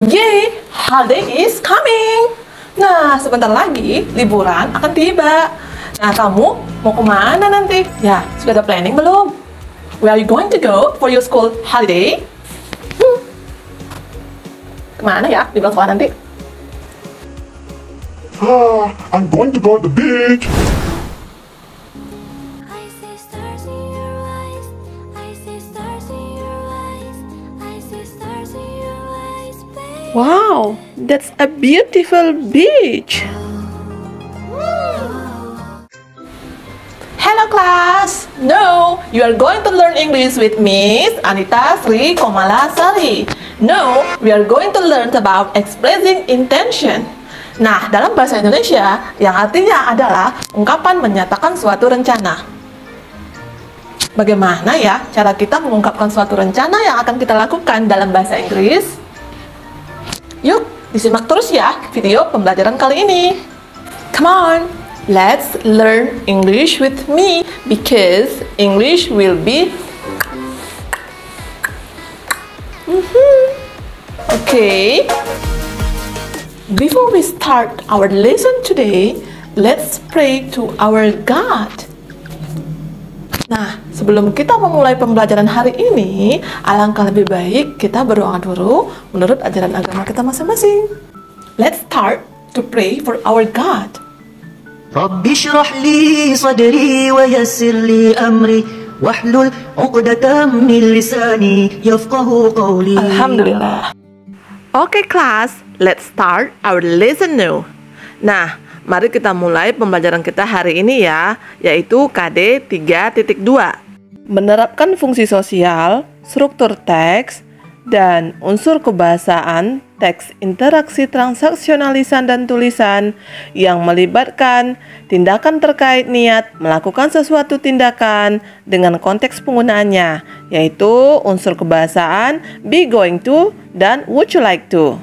Yay! Holiday is coming! Nah, sebentar lagi liburan akan tiba. Nah, kamu mau kemana nanti? Ya, sudah ada planning belum? Where are you going to go for your school holiday? Kemana ya di bulan sekolah nanti? I'm going to go to the beach. I see stars in your eyes. I see stars in your eyes. I see stars in your eyes, baby. Wow, that's a beautiful beach. Hello class! No, you are going to learn English with Miss Anita Sri Komalasari. No, we are going to learn about expressing intention. Nah, dalam bahasa Indonesia, yang artinya adalah ungkapan menyatakan suatu rencana. Bagaimana ya cara kita mengungkapkan suatu rencana yang akan kita lakukan dalam bahasa Inggris? Yuk, disimak terus ya video pembelajaran kali ini. Come on, let's learn English with me because English will be Okay. Before we start our lesson today, let's pray to our God. Nah, sebelum kita memulai pembelajaran hari ini, alangkah lebih baik kita berdoa dulu menurut ajaran agama kita masing-masing. Let's start to pray for our God. رب اشرح لي صدري ويسر لي أمري واحلل عقدة من لساني يفقه قولي. Alhamdulillah. Oke kelas, let's start our lesson now. Nah, mari kita mulai pembelajaran kita hari ini ya, yaitu KD 3.2. Menerapkan fungsi sosial, struktur teks, dan unsur kebahasaan, teks interaksi transaksionalisan dan tulisan yang melibatkan tindakan terkait niat melakukan sesuatu tindakan dengan konteks penggunaannya, yaitu unsur kebahasaan be going to dan would you like to.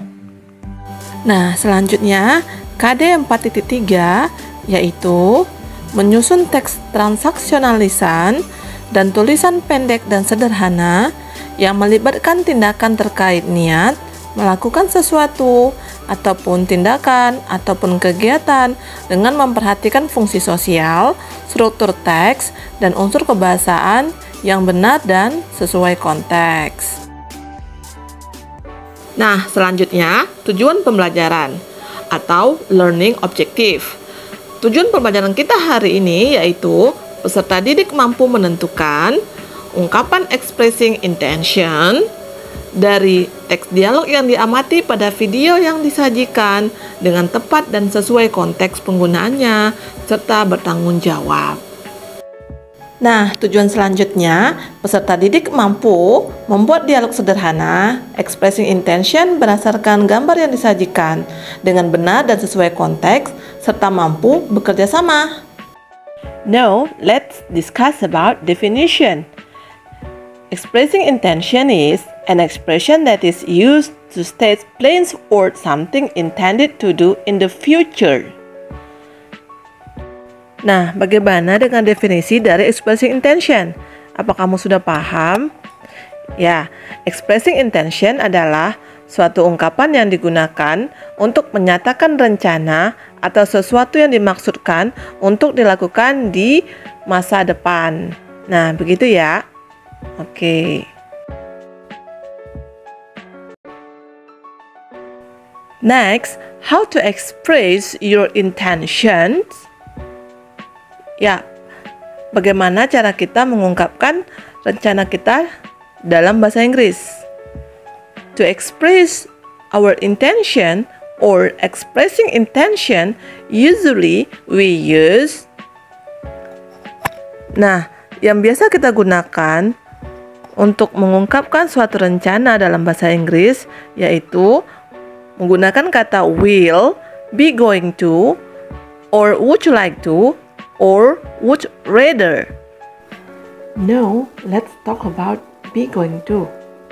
Nah, selanjutnya KD 4.3 yaitu menyusun teks transaksionalisan dan tulisan pendek dan sederhana yang melibatkan tindakan terkait niat melakukan sesuatu ataupun tindakan ataupun kegiatan dengan memperhatikan fungsi sosial, struktur teks, dan unsur kebahasaan yang benar dan sesuai konteks. Nah, selanjutnya tujuan pembelajaran atau learning objective. Tujuan pembelajaran kita hari ini yaitu peserta didik mampu menentukan ungkapan expressing intention dari teks dialog yang diamati pada video yang disajikan dengan tepat dan sesuai konteks penggunaannya serta bertanggung jawab. Nah, tujuan selanjutnya, peserta didik mampu membuat dialog sederhana, expressing intention berdasarkan gambar yang disajikan dengan benar dan sesuai konteks, serta mampu bekerja sama. Now, let's discuss about definition. Expressing intention is an expression that is used to state plans or something intended to do in the future. Nah, bagaimana dengan definisi dari expressing intention? Apa kamu sudah paham? Ya, expressing intention adalah suatu ungkapan yang digunakan untuk menyatakan rencana atau sesuatu yang dimaksudkan untuk dilakukan di masa depan. Nah, begitu ya. Oke. Next, how to express your intentions? Ya, bagaimana cara kita mengungkapkan rencana kita dalam bahasa Inggris? To express our intention or expressing intention, usually we use. Nah, yang biasa kita gunakan untuk mengungkapkan suatu rencana dalam bahasa Inggris yaitu menggunakan kata will, be going to, or would you like to, or would rather. Now, let's talk about be going to.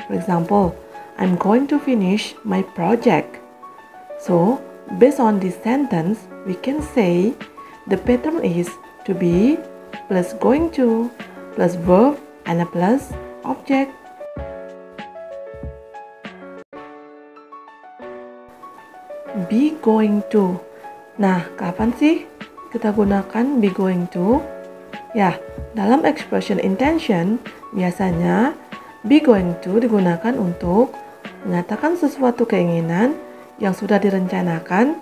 For example, I'm going to finish my project. So, based on this sentence, we can say the pattern is to be plus going to plus verb and a plus object. be going to. Nah, kapan sih kita gunakan be going to? Ya, dalam expression intention, biasanya be going to digunakan untuk menyatakan sesuatu keinginan yang sudah direncanakan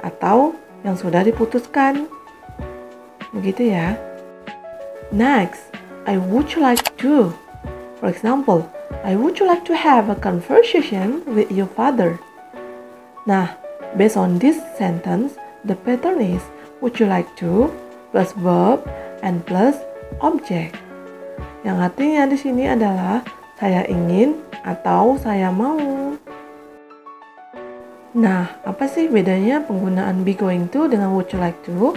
atau yang sudah diputuskan. Begitu ya. Next, I would like to. For example, I would like to have a conversation with your father. Nah, based on this sentence, the pattern is would you like to plus verb and plus object. Yang artinya di sini adalah saya ingin atau saya mau. Nah, apa sih bedanya penggunaan be going to dengan would you like to?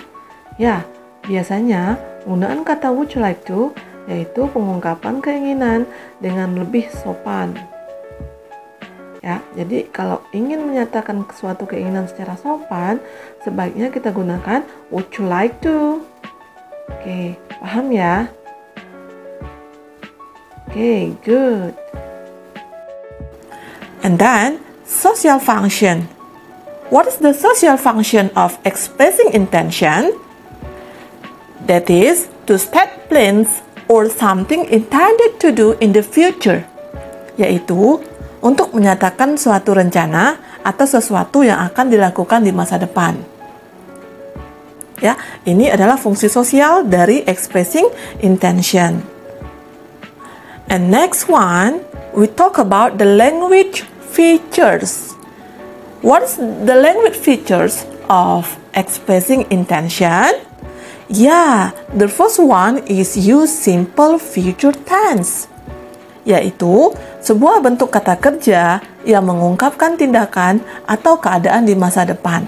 Ya, biasanya penggunaan kata would you like to yaitu pengungkapan keinginan dengan lebih sopan. Ya, jadi kalau ingin menyatakan suatu keinginan secara sopan, sebaiknya kita gunakan would you like to. Oke, paham ya? Oke, good. And then, social function. What is the social function of expressing intention? That is, to state plans or something intended to do in the future. Yaitu, untuk menyatakan suatu rencana atau sesuatu yang akan dilakukan di masa depan. Ya, ini adalah fungsi sosial dari expressing intention. And next one, we talk about the language features. What is the language features of expressing intention? Yeah, the first one is use simple future tense, yaitu sebuah bentuk kata kerja yang mengungkapkan tindakan atau keadaan di masa depan.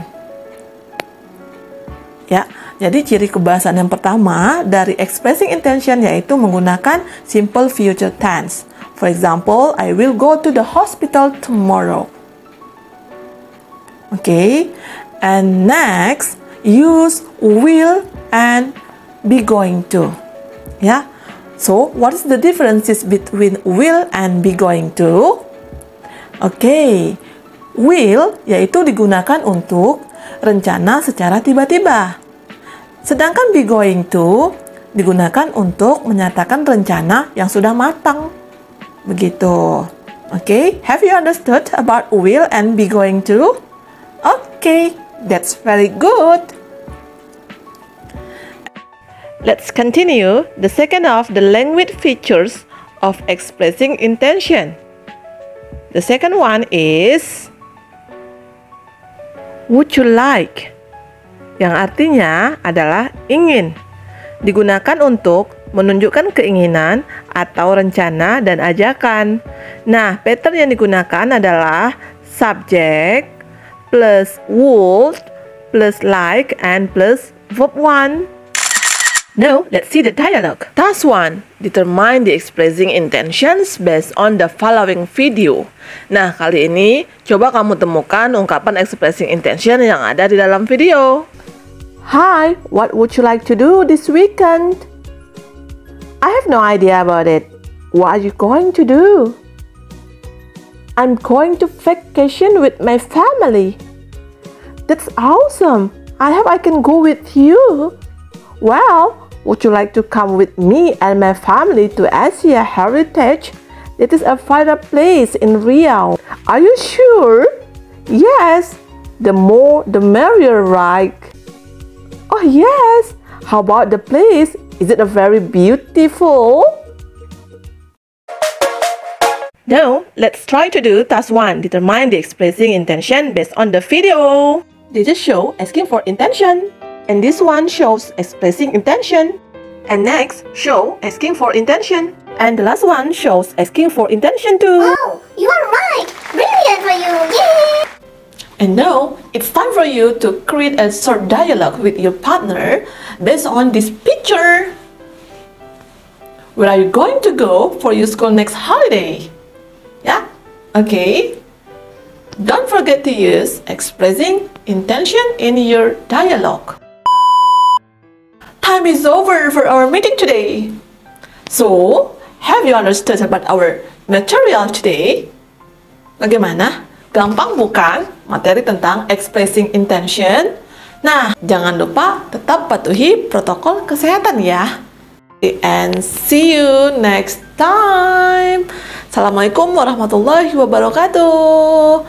Ya, jadi ciri kebahasan yang pertama dari expressing intention yaitu menggunakan simple future tense. For example, I will go to the hospital tomorrow. Okay, and next, use will and be going to. Ya, so what is the differences between will and be going to? Okay, will yaitu digunakan untuk rencana secara tiba-tiba. Sedangkan be going to digunakan untuk menyatakan rencana yang sudah matang. Begitu. Okay, have you understood about will and be going to? Okay, that's very good. Let's continue the second of the language features of expressing intention. The second one is would you like, yang artinya adalah ingin, digunakan untuk menunjukkan keinginan atau rencana dan ajakan. Nah, pattern yang digunakan adalah subject plus would plus like and plus verb 1. Now, let's see the dialogue. Task 1. Determine the expressing intentions based on the following video. Nah, kali ini coba kamu temukan ungkapan expressing intention yang ada di dalam video. Hi, what would you like to do this weekend? I have no idea about it. What are you going to do? I'm going to vacation with my family. That's awesome. I hope I can go with you. Well, would you like to come with me and my family to Asia Heritage? It is a fireplace in Riau. Are you sure? Yes. The more, the merrier, right? Oh yes. How about the place? Is it a very beautiful? Now, let's try to do task 1. Determine the expressing intention based on the video. This is show asking for intention. And this one shows expressing intention. And next, show asking for intention. And the last one shows asking for intention too. Oh, you are right! Brilliant for you! Yay! And now, it's time for you to create a short dialogue with your partner based on this picture. Where are you going to go for your school next holiday? Yeah? Okay. Don't forget to use expressing intention in your dialogue. Time is over for our meeting today. So, have you understood about our material today? Bagaimana? Gampang bukan? materi tentang expressing intention. Nah, jangan lupa tetap patuhi protokol kesehatan ya. And see you next time. Assalamualaikum warahmatullahi wabarakatuh.